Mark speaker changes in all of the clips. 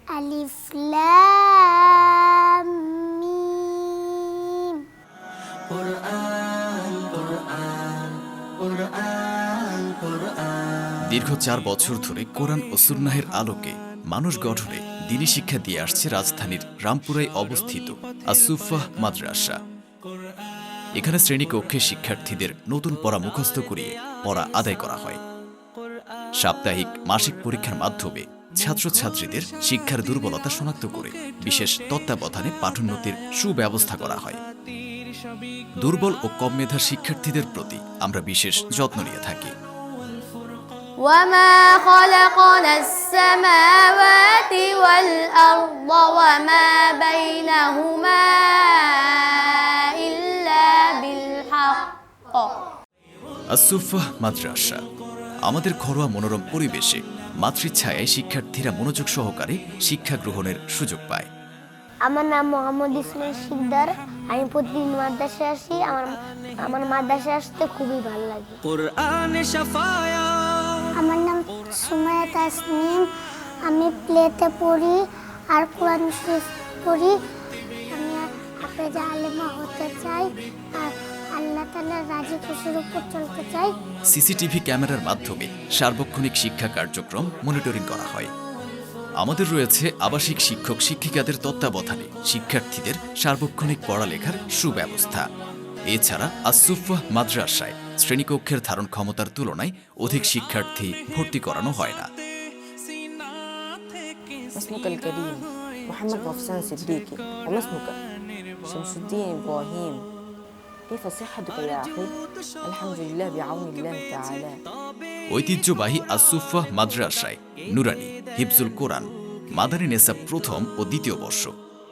Speaker 1: আলিফ লাম মিম।
Speaker 2: দীর্ঘ 4 বছর ধরে কোরআন ও সুন্নাহের আলোকে মানুষ গঠনে দ্বীনি শিক্ষা দিয়ে আসছে রাজধানীর রামপুরায় অবস্থিত আস-সুফফাহ মাদ্রাসা। এখানে শ্রেণীকক্ষে শিক্ষার্থীদের নতুন পড়া মুখস্থ করিয়ে পড়া আদায় করা হয়। সাপ্তাহিক মাসিক পরীক্ষার মাধ্যমে ছাত্রছাত্রীদের শিক্ষার দুর্বলতা শনাক্ত করে বিশেষ তত্ত্বাবধানে পাঠোন্নতির সুব্যবস্থা করা হয়। দুর্বল ও কম মেধার শিক্ষার্থীদের প্রতি আমরা বিশেষ যত্ন নিয়ে থাকি।
Speaker 1: وما خلقنا السماوات والأرض وما بينهما إلا بالحق।
Speaker 2: আস-সুফফাহ মাদ্রাসা আমাদের ঘরোয়া মনোরম পরিবেশে মাতৃছায়ায় শিক্ষার্থীরা মনোযোগ সহকারে শিক্ষা গ্রহণের সুযোগ পায়।
Speaker 1: আমার নাম মোহাম্মদ ইসমাইল শিকদার। আমি প্রতিদিন মাদ্রাসায় আসি। আমার মাদ্রাসায় আসতে খুবই ভালো লাগে। আমার নাম সুমাইয়া তাসনিম। আমি প্লেতে পড়ি আর কোরআন শরীফ পড়ি। আমি হাফেজা আলেমা হতে চাই আর আল্লাহ তাআলার রাজি খুশির উপর চলতে চাই।
Speaker 2: সিসিটিভি ক্যামেরার মাধ্যমে সার্বক্ষণিক শিক্ষা কার্যক্রম মনিটরিং করা হয়। আমাদের রয়েছে আবাসিক শিক্ষক শিক্ষিকাদের তত্ত্বাবধানে শিক্ষার্থীদের সার্বক্ষণিক পড়ালেখার সুব্যবস্থা। এছাড়া আস-সুফফাহ মাদ্রাসায় শ্রেণীকক্ষের ধারণ ক্ষমতার তুলনায় অধিক শিক্ষার্থী ভর্তি করানো হয় না।
Speaker 3: اسمك الكريم محمد غفصان صديقي وما اسمك؟ شمس الدين إبراهيم. كيف صحتك يا أخي؟ الحمد لله بعون الله تعالى.
Speaker 2: ঐতিহ্যবাহী আস-সুফফাহ মাদ্রাসায় নুরানি, হিফজুল কোরআন, মাদানী নেসাব প্রথম ও দ্বিতীয় বর্ষ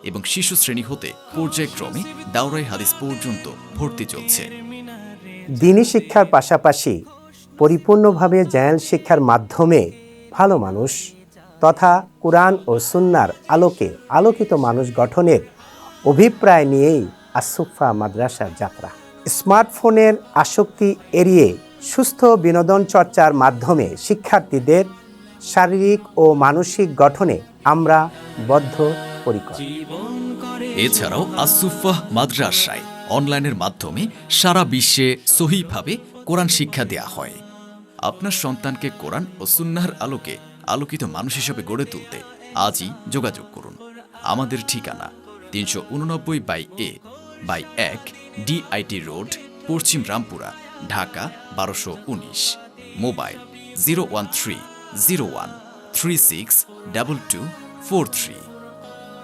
Speaker 2: এবং শিশু শ্রেণী হতে পর্যায়ক্রমে দাওরায়ে হাদিস পর্যন্ত ভর্তি চলছে।
Speaker 4: দ্বীনি শিক্ষার পাশাপাশি পরিপূর্ণভাবে জেনারেল শিক্ষার মাধ্যমে ভালো মানুষ তথা কুরআন ও সুন্নাহর আলোকে আলোকিত মানুষ গঠনের অভিপ্রায় নিয়েই আস-সুফফাহ মাদ্রাসার যাত্রা। স্মার্টফোনের আসক্তি এড়িয়ে সুস্থ বিনোদন চর্চার মাধ্যমে শিক্ষার্থীদের শারীরিক ও মানসিক গঠনে আমরা বদ্ধপরিকর।
Speaker 2: এছাড়াও আস-সুফফাহ মাদ্রাসায় অনলাইনের মাধ্যমে সারা বিশ্বে সহিভাবে কোরআন শিক্ষা দেয়া হয়। আপনার সন্তানকে কোরআন ও সুন্নাহর আলোকে আলোকিত মানুষ হিসেবে গড়ে তুলতে আজই যোগাযোগ করুন। আমাদের ঠিকানা 389/A/1 DIT রোড, পশ্চিম রামপুরা, ঢাকা 1219। মোবাইল 01301362243।